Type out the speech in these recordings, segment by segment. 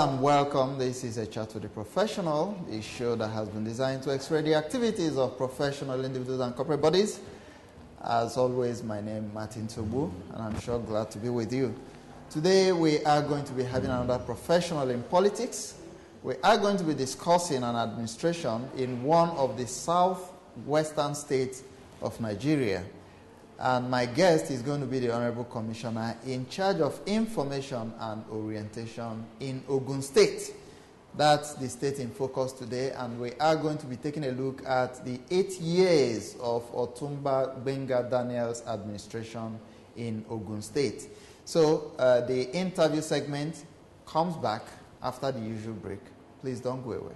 and welcome. This is a chat with the professional, a show that has been designed to x-ray the activities of professional individuals and corporate bodies. As always, my name is Martin Tobu, and I'm sure glad to be with you. Today, we are going to be having another professional in politics. We are going to be discussing an administration in one of the southwestern states of Nigeria. And my guest is going to be the Honorable Commissioner in charge of information and orientation in Ogun State. That's the state in focus today, and we are going to be taking a look at the 8 years of Otumba Gbenga Daniel's administration in Ogun State. So the interview segment comes back after the usual break. Please don't go away.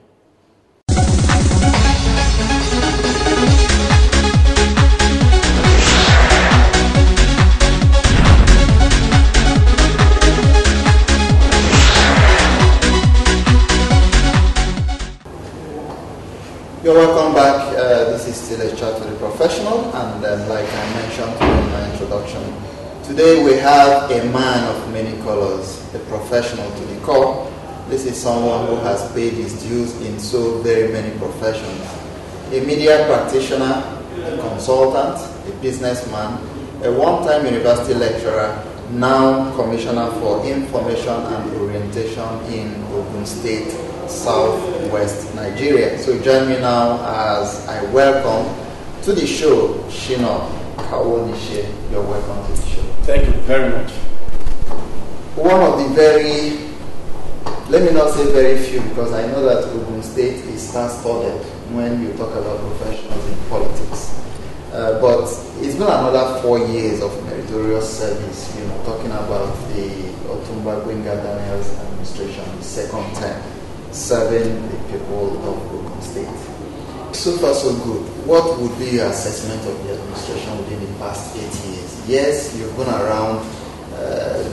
You're welcome back. This is still a chat with a professional, and like I mentioned in my introduction, today we have a man of many colors, a professional to the core. This is someone who has paid his dues in so very many professions. A media practitioner, a consultant, a businessman, a one-time university lecturer, now Commissioner for Information and Orientation in Ogun State, Southwest Nigeria. So join me now as I welcome to the show Sina Kawonise. You're welcome to the show. Thank you very much. One of the very, let me not say very few, because I know that Ogun State is star-studded when you talk about professionals in politics. But it's been another 4 years of meritorious service, talking about the Otumba Gbenga Daniel's administration, the second term, serving the people of Ogun State. So far, so good. What would be your assessment of the administration within the past 8 years? Yes, you've gone around,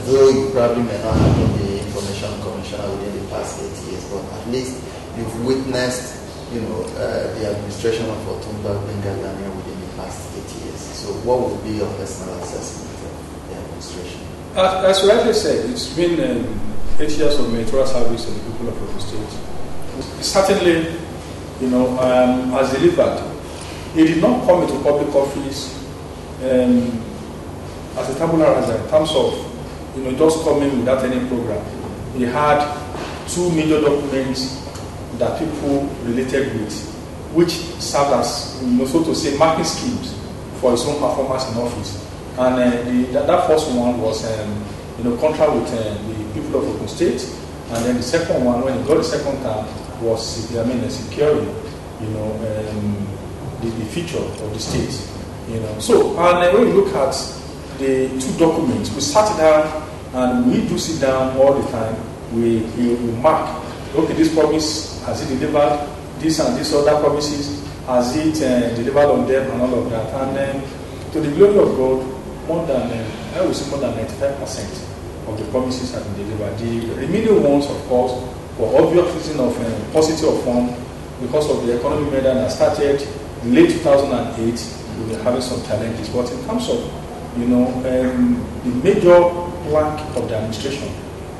though you probably may not have been the information commissioner within the past 8 years, but at least you've witnessed, the administration of Otumba Gbenga Daniel within the past 8 years. So, what would be your personal assessment of the administration? As you rightly said, it's been 8 years of meritorious service to the people of Ogun State. Certainly, has delivered. He did not come into public office as a tabula rasa in terms of, just coming without any program. He had 2 major documents that people related with, which served as, so to say, marking schemes for his own performance in office. And that first one was, contract with the people of Ogun State, and then the second one, when he got the second term, was securing, the future of the state. So, and when you look at the 2 documents, we sat down, and we do sit down all the time. We mark, okay, this promise, has it delivered? This and this other promises, has it delivered on them, and all of that? And to the glory of God, more than 95% of the promises have been delivered. The remaining ones, of course, for obvious reason of paucity of funds, because of the economic meltdown that started in late 2008, we were having some challenges. But in terms of, the major plank of the administration,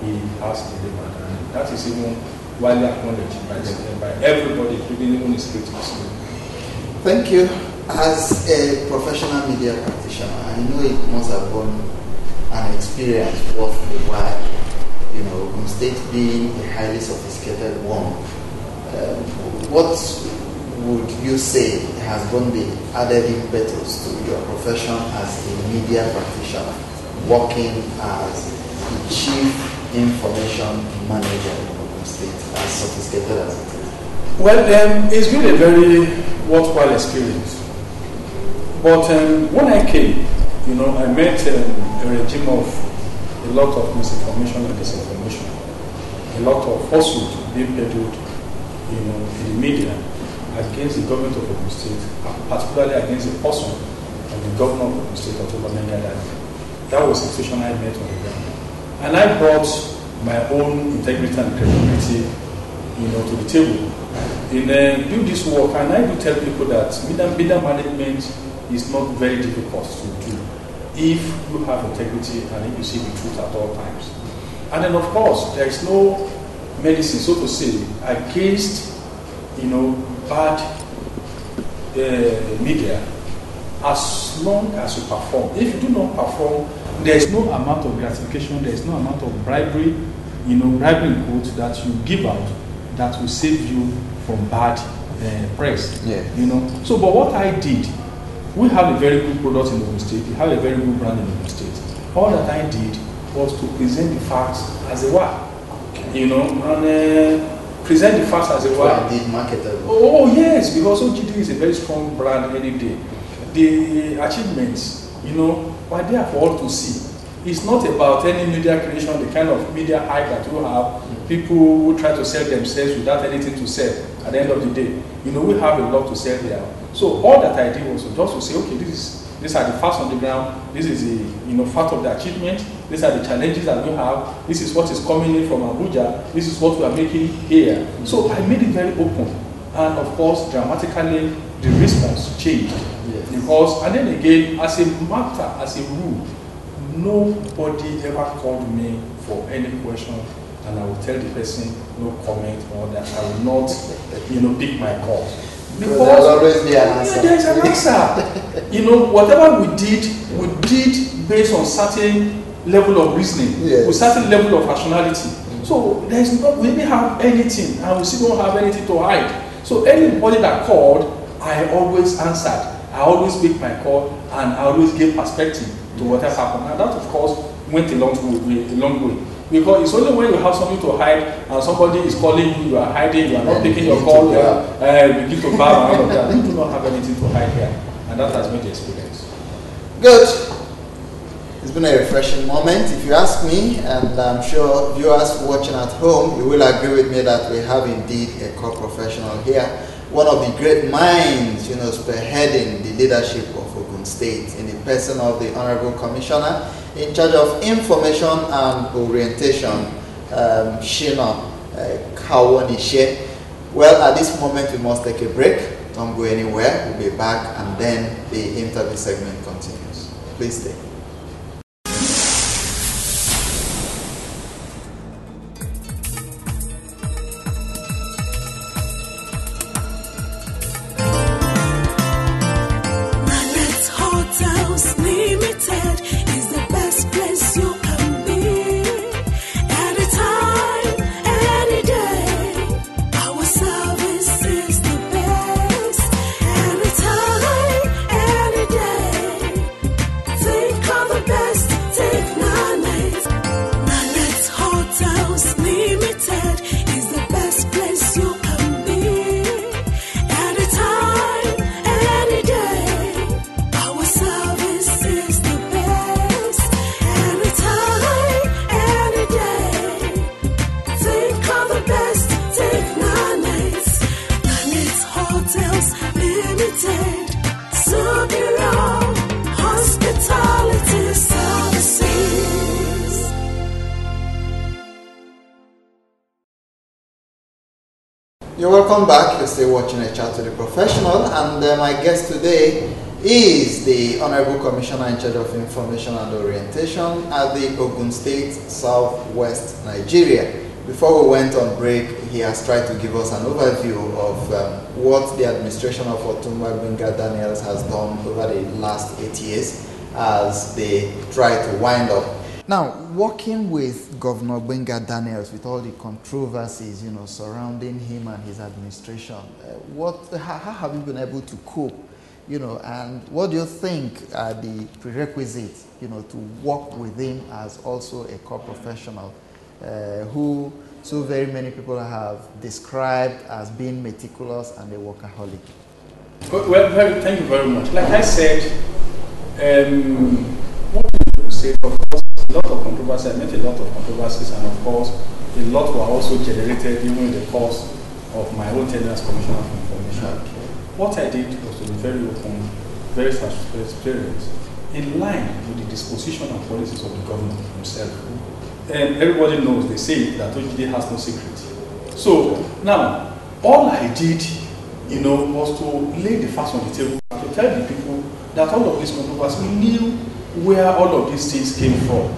he has delivered, and that is even widely acknowledged by everybody, including even his critics. Thank you. As a professional media practitioner, I know it must have been an experience worth a while. Ogun State being a highly sophisticated one. What would you say has been the added impetus to your profession as a media practitioner, working as the chief information manager in Ogun State, as sophisticated as it is? Well, it's been a very worthwhile experience. But when I came, I met a regime of a lot of misinformation and disinformation, a lot of falsehood being peddled, in the media against the government of Ogun State, particularly against the person of the governor of Ogun State, Otumba Gbenga Daniel. That was the situation I met on the ground. And I brought my own integrity and credibility, to the table. In doing this work, and I do tell people that media management is not very difficult to do if you have integrity and if you see the truth at all times. And then, of course, there is no medicine, so to say, against, bad media, as long as you perform. If you do not perform, there is no amount of gratification, there is no amount of bribery, bribery quote that you give out that will save you from bad press. Yeah. So, but what I did, we have a very good product in the state, we have a very good brand in the state. All that I did was to present the facts as they were, and present the facts as they were. Indeed marketable. Oh yes, because OGD is a very strong brand any day. The achievements, were there for all to see. It's not about any media creation, the kind of media hype that you have, people who try to sell themselves without anything to sell at the end of the day. We have a lot to sell there. So all that I did was just to say, okay, these are the facts on the ground, this is the fact of the achievement, these are the challenges that we have, this is what is coming in from Abuja, this is what we are making here. So I made it very open, and of course dramatically the response changed. Yes. Because, and then again, as a matter, as a rule, nobody ever called me for any question, and I will tell the person no comment or that I will not pick my calls. Because there'll always be an answer. There's an answer. Whatever we did based on certain level of reasoning, yes, with certain level of rationality. So we didn't have anything, and we still don't have anything to hide. So anybody that called, I always answered. I always picked my call, and I always gave perspective to whatever happened. And that, of course, went a long way. Because it's only when you have something to hide and somebody is calling you, you are hiding, you are not taking your call, begin to bow and all of that. You do not have anything to hide here. And that has been the experience. Good. It's been a refreshing moment, if you ask me, and I'm sure viewers watching at home, you will agree with me that we have indeed a core professional here. One of the great minds, spearheading the leadership of Ogun State in the person of the Honorable Commissioner in charge of information and orientation, Sina Kawonise. Well, at this moment we must take a break. Don't go anywhere. We'll be back, and then the interview segment continues. Please stay. You're welcome back. You're still watching A Chat with the Professional, and my guest today is the Honorable Commissioner in charge of Information and Orientation at the Ogun State, Southwest Nigeria. Before we went on break, he has tried to give us an overview of what the administration of Otumba Gbenga Daniels has done over the last 8 years as they try to wind up. Now, working with Governor Gbenga Daniels, with all the controversies, surrounding him and his administration, how have you been able to cope, and what do you think are the prerequisites, to work with him as also a core professional, who so very many people have described as being meticulous and a workaholic? Well, thank you very much. Like I said, what do you say? Of course, a lot of controversy. I met a lot of controversies, and of course, a lot were also generated even in the course of my own tenure as Commissioner of Information. Okay. What I did was to be very open, very transparent, in line with the disposition and policies of the governor himself. And everybody knows, they say that OGD has no secret. So now, all I did, was to lay the facts on the table and to tell the people that all of these controversies, we knew where all of these things came from.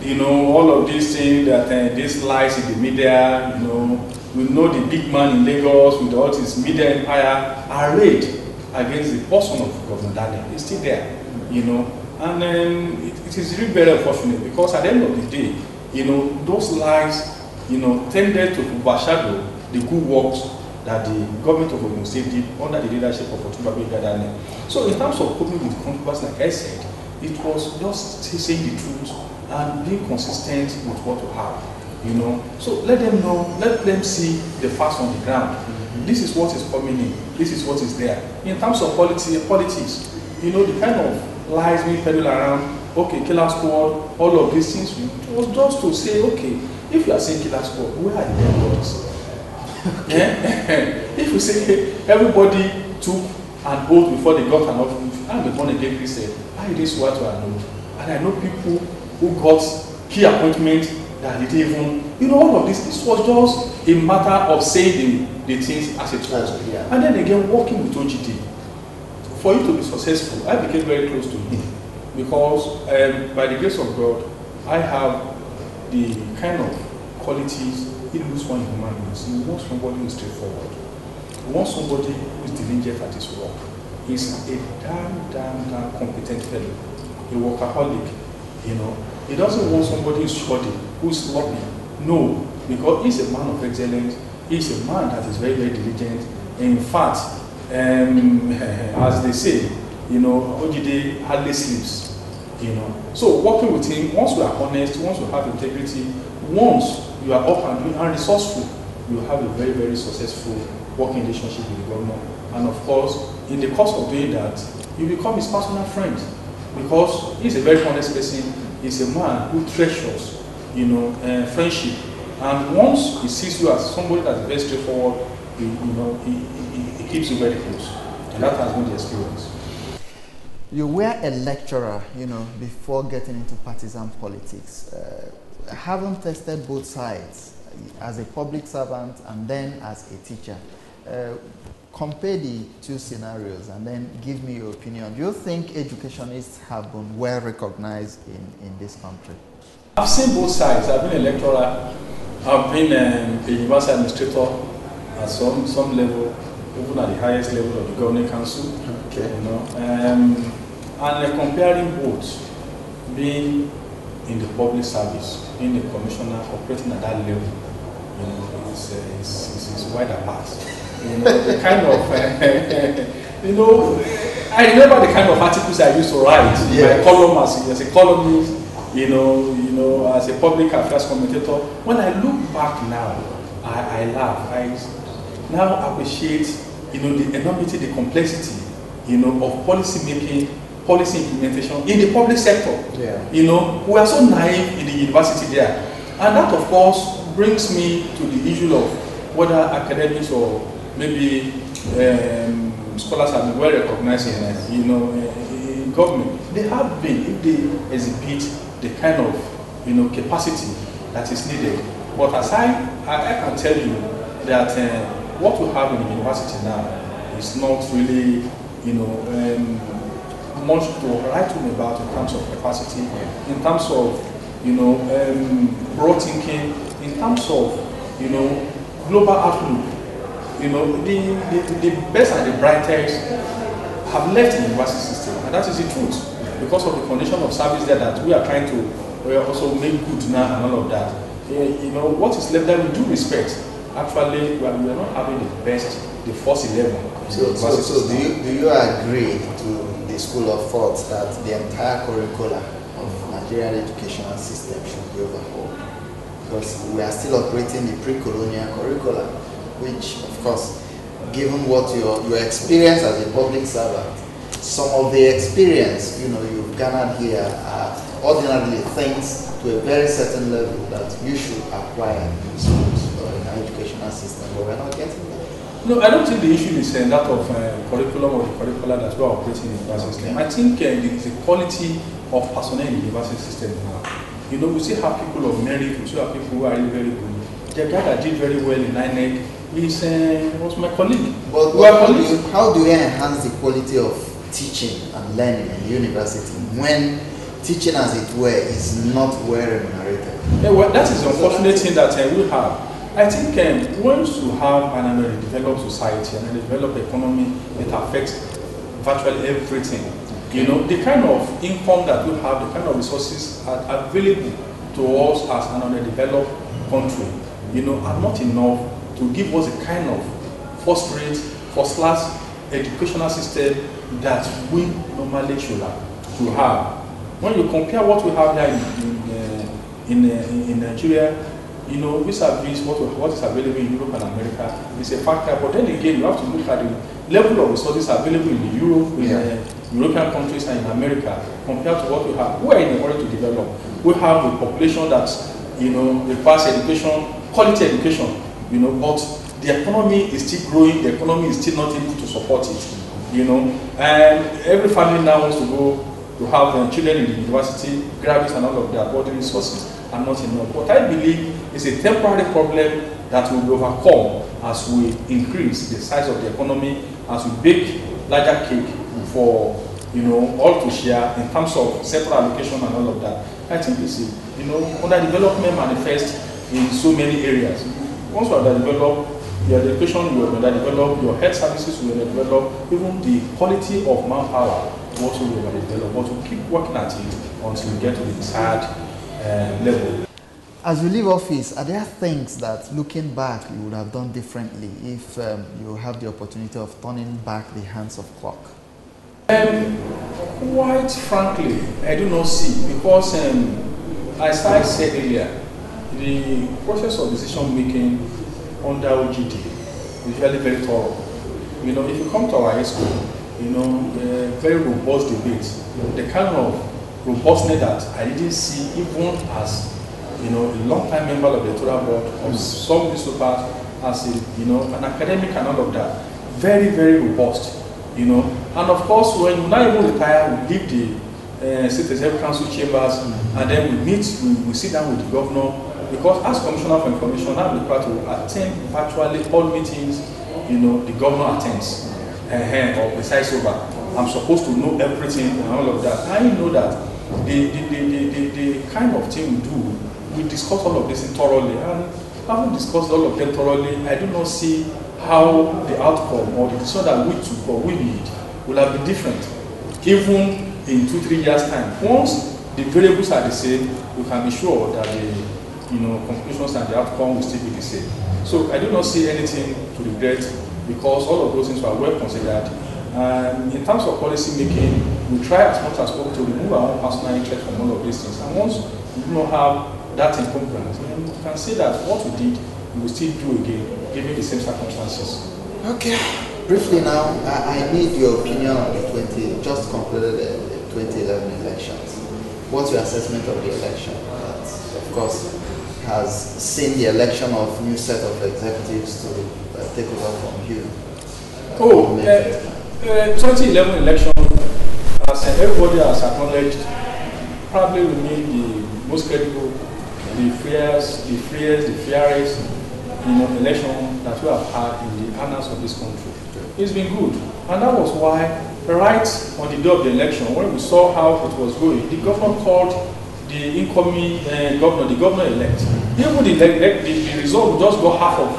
you know, all of these things that these lies in the media, you know, we know the big man in Lagos with all his media empire arrayed against the person of Governor Daniel. It's still there, you know, and it is really very unfortunate because at the end of the day, you know, those lies, you know, tended to overshadow the good works that the government of Ogun State did under the leadership of Otunbabe Daniel. So in terms of coping with controversy, like I said, it was just saying the truth and being consistent with what you have, you know. So let them know, let them see the facts on the ground. This is what is coming in, this is what is there. In terms of politics, you know, the kind of lies being peddled around, okay, killer squad, all of these things, it was just to say, okay, if you are saying killer squad, where are the dead bodies? If you say everybody took an oath before they got an offering, I'm a born-again Christian, I did swear to I know. And I know people who got key appointments that they didn't even, you know, all of this was just a matter of saying the things as it was. Yeah. And then again, working with OGD. For you to be successful, I became very close to him because by the grace of God, I have the kind of qualities he looks for in human beings. He wants somebody who is straightforward. He wants somebody who is diligent at his work. He's a damn competent fellow, a workaholic, you know. He doesn't want somebody who's shoddy, who's sloppy. No, because he's a man of excellence. He's a man that is very, very diligent. In fact, as they say, you know, OGD hardly sleeps, you know. So working with him, once you are honest, once you have integrity, once you are up and doing and resourceful, you have a very, very successful working relationship with the governor. And of course, in the course of doing that, you become his personal friend because he's a very honest person. He's a man who treasures, you know, friendship. And once he sees you as somebody that's very straightforward, you know, he keeps you very close. And that has been the experience. You were a lecturer, you know, before getting into partisan politics. Haven't tested both sides as a public servant and then as a teacher. Compare the two scenarios and then give me your opinion. Do you think educationists have been well recognized in this country? I've seen both sides. I've been a lecturer, I've been a university administrator at some level, even at the highest level of the governing council. Okay. You know, and comparing both, being in the public service, being a commissioner, operating at that level, you know, it's wide apart. You know, the kind of, you know, I remember the kind of articles I used to write. Yes. My column as a columnist, you know, as a public affairs commentator. When I look back now, I laugh. I now appreciate, you know, the enormity, the complexity, you know, of policy making, policy implementation in the public sector. Yeah. You know, we are so naive in the university there. And that, of course, brings me to the issue of whether academics or maybe scholars have been well recognized in, you know, in government. They have been, if they exhibit the kind of, you know, capacity that is needed. But as I can tell you that what we have in the university now is not really, you know, much to write home about in terms of capacity, in terms of, you know, broad thinking, in terms of, you know, global outlook. You know, the best and the brightest have left the university system, and that is the truth, because of the condition of service there that we are trying to also make good now and all of that. You know, what is left there we do respect. Actually, we are not having the best, the first 11. So do you agree to the school of thought that the entire curricula of Nigerian educational system should be overhauled? Because we are still operating the pre-colonial curricula, which, of course, given what your experience as a public servant, some of the experience, you know, you've garnered here are ordinarily things to a very certain level that you should acquire in schools or in our educational system, but we're not getting that. No, I don't think the issue is that of curriculum or the curricula that we are operating in the university system. I think the quality of personnel in the university system now. You know, we still have people of merit, we still have people who are really very good. The guy that did very well in INEC was my colleague. But how do you enhance the quality of teaching and learning in the university when teaching, as it were, is not well remunerated. Yeah, well, that is the unfortunate thing that we have. I think once you have an underdeveloped society and a developed economy, it affects virtually everything. You know, the kind of income that we have, the kind of resources are available to us as an underdeveloped country, you know, are not enough to give us a kind of first-rate, first-class educational system that we normally should have. When you compare what we have here in Nigeria, you know, vis-a-vis what is available in Europe and America is a factor. But then again, you have to look at the level of resources available in Europe, in European countries and in America compared to what we have. We are in a hurry to develop. We have a population that, you know, requires education, quality education, you know, but the economy is still growing, the economy is still not able to support it, you know. And every family now wants to go to have children in the university, graduates and all of that, but the resources are not enough. But I believe it's a temporary problem that will be overcome as we increase the size of the economy, as we bake larger cake for, you know, all to share in terms of central allocation and all of that. I think it's, you know, underdevelopment manifests in so many areas. Once you are underdeveloped, your education will underdevelop, your health services will underdevelop, even the quality of manpower will also be underdeveloped. But we'll keep working at it until we get to the desired level. As you leave office, are there things that, looking back, you would have done differently if you have the opportunity of turning back the hands of clock? Quite frankly, I do not see, because as I said earlier, the process of decision making under OGD is really very thorough. You know, if you come to our high school, you know, very robust debates, the kind of robustness that I didn't see even as, you know, a long-time member of the editorial board of some newspapers, as a, you know, an academic and all of that. Very, very robust, you know. And of course, when you now even retire, we leave the State Executive Council chambers, and then we meet, we sit down with the governor, because as Commissioner for Information, I'm required to attend virtually all meetings, you know, the governor attends, or presides over. I'm supposed to know everything and all of that. I know that the kind of thing we do, we discuss all of this thoroughly, and having discussed all of them thoroughly, I do not see how the outcome or the decision that we took or we need will have been different, even in 2-3 years' time. Once the variables are the same, we can be sure that the, you know, conclusions and the outcome will still be the same. So I do not see anything to regret, because all of those things were well considered. And in terms of policy making, we try as much as possible to remove our own personal interest from all of these things. And once we do not have that encumbrance, then we can say that what we did, we will still do again, given the same circumstances. Okay. Briefly now, I need your opinion on the just concluded the 2011 elections. What's your assessment of the election? That, of course, has seen the election of new set of executives to take over from you. 2011 election, as everybody has acknowledged, probably remained the most credible, the fairest, you know, election that we have had in the annals of this country. It's been good, and that was why, right on the day of the election, when we saw how it was going, the governor called the incoming governor, the governor-elect. Even the result, we just got half of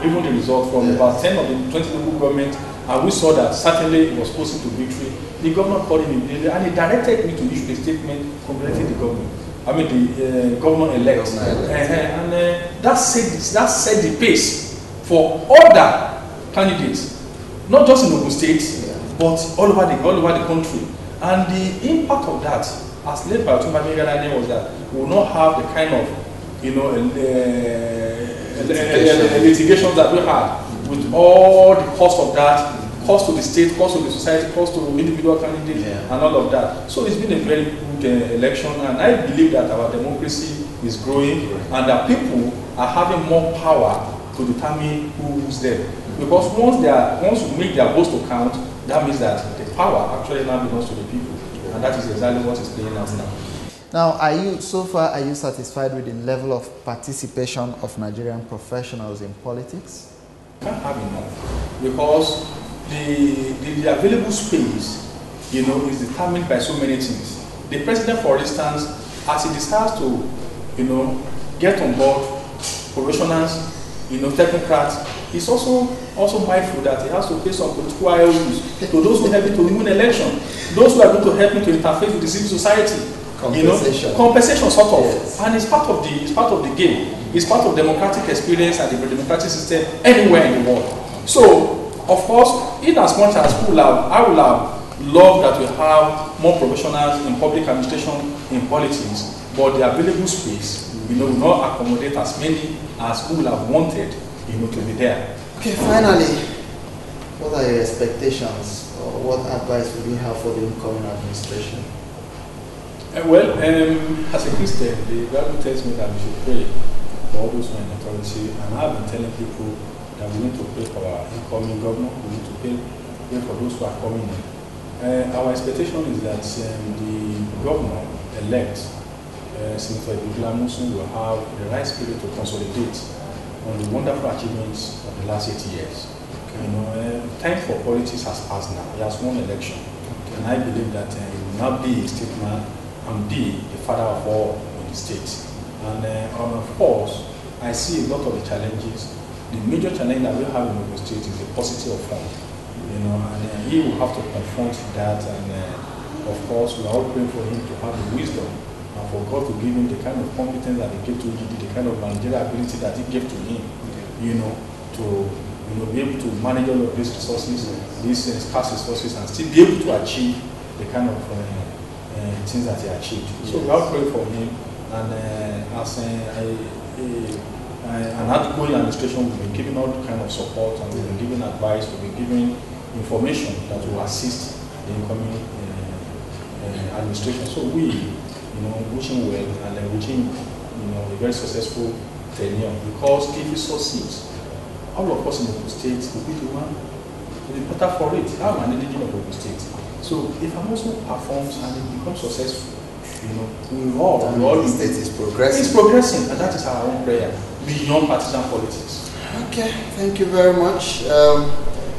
even the result from about 10 of the 20 local government, and we saw that certainly it was close to victory. The governor called him immediately, and he directed me to issue a statement congratulating the governor. I mean the governor-elect. And that set the pace for other candidates, not just in Ogun State, but all over the country. And the impact of that, as led by Otumba Megadane, was that we will not have the kind of, you know, litigations that we had, with all the cost of that, cost to the state, cost to the society, cost to individual candidates, and all of that. So it's been a very good election, and I believe that our democracy is growing, and that people are having more power to determine who rules them. Because once you make their votes to count, that means that the power actually now belongs to the people, and that is exactly what is playing out now. Now, are you satisfied with the level of participation of Nigerian professionals in politics? Can't have enough, because the available space, you know, is determined by so many things. The president, for instance, as he decides to, get on board professionals, technocrats, he's also mindful that he has to pay some political IOUs to those who help him to win election, those who are going to help him to interface with the civil society. Compensation sort of, yes. And it's part of the game. It's part of democratic experience and the democratic system anywhere in the world. So, of course, in as much as I would have loved that we have more professionals in public administration, in politics, but the available space, will not accommodate as many as we would have wanted, to be there. Okay, finally, what are your expectations, or what advice would you have for the incoming administration? Well, as a Christian, the Bible tells me that we should pray for all those who are in authority, and I've been telling people that we need to pray for our incoming governor, we need to pray for those who are coming in. Our expectation is that the governor-elect, Senator Ibuglamusun, will have the right spirit to consolidate on the wonderful achievements of the last 8 years. Time for politics has passed now. He has won election, and I believe that he will now be a statesman and be the father of all in the state. And of course, I see a lot of the challenges. The major challenge that we have in Ogun State is the paucity of funds. And he will have to confront that. And of course, we are all praying for him to have the wisdom and for God to give him the kind of competence that he gave to EGD, the kind of managerial ability that he gave to him, to be able to manage all of these resources, these scarce resources, and still be able to achieve the kind of things that he achieved. Yes. So we are praying for him, and as an outgoing administration, we've been giving all the kind of support, and we've been giving advice, we've been giving information that will assist the incoming administration. So we, wish him well, and then wish him, a very successful tenure, because if he succeeds, all of us in the state will be the one to be better for it. I'm an indigenous of the state. So if I'm also performs and it becomes successful, the state is progressing. It's progressing, and that is our own prayer, beyond partisan politics. Okay, thank you very much.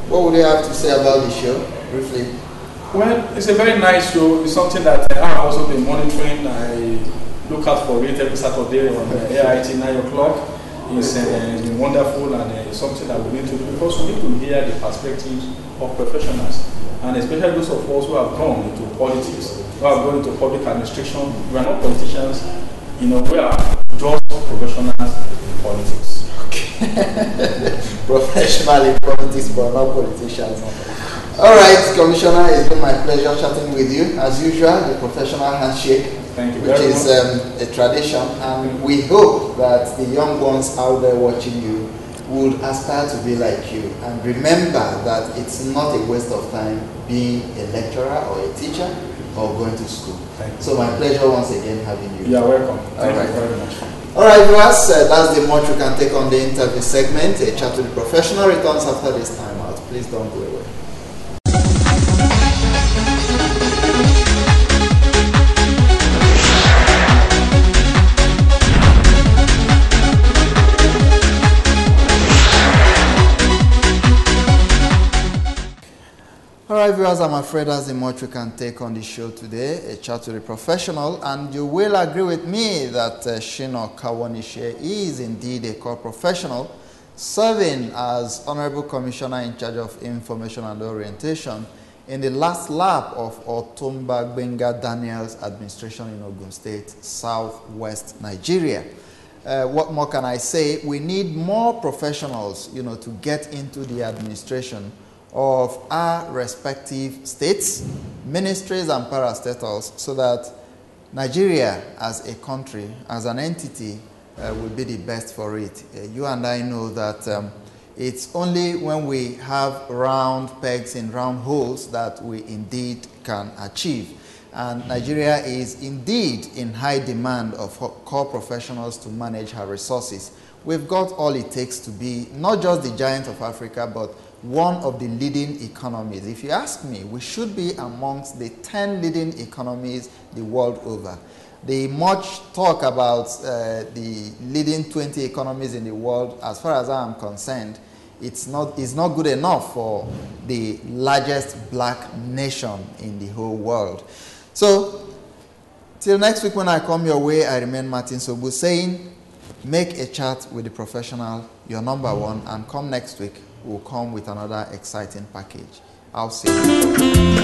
What would you have to say about the show, briefly? Well, it's a very nice show. It's something that I've also been monitoring. I look out for it every Saturday on AIT 9 o'clock. It's been wonderful, and it's something that we need to do, because we need to hear the perspectives of professionals, and especially those of us who have gone into politics, who have gone into public administration. We are not politicians, we are just professionals in politics. Okay. Professional in politics, but not politicians. All right, Commissioner, it's been my pleasure chatting with you. As usual, the professional handshake. Thank you which very is much. A tradition, and we hope that the young ones out there watching you would aspire to be like you, and remember that it's not a waste of time being a lecturer or a teacher or going to school. So my pleasure once again having you. You are welcome. Thank you very much. All right, viewers, that's the much we can take on the interview segment. A chat with the professional returns after this time out. Please don't go away. All right, viewers, I'm afraid that's the much we can take on the show today, a chat to the professional, and you will agree with me that Sina Kawonise is indeed a core professional, serving as Honorable Commissioner in charge of Information and Orientation in the last lap of Otumba Gbenga Daniel's administration in Ogun State, southwest Nigeria. What more can I say? We need more professionals, to get into the administration of our respective states, ministries, and parastatals, so that Nigeria as a country, as an entity, will be the best for it. You and I know that it's only when we have round pegs in round holes that we indeed can achieve. And Nigeria is indeed in high demand of core professionals to manage her resources. We've got all it takes to be not just the giant of Africa, but one of the leading economies. If you ask me, we should be amongst the 10 leading economies the world over. The much talk about the leading 20 economies in the world, as far as I am concerned, it's not good enough for the largest black nation in the whole world. So Till next week when I come your way, I remain Martin Sobu saying, make a chat with the professional, your number one, and come next week, we'll come with another exciting package. I'll see you.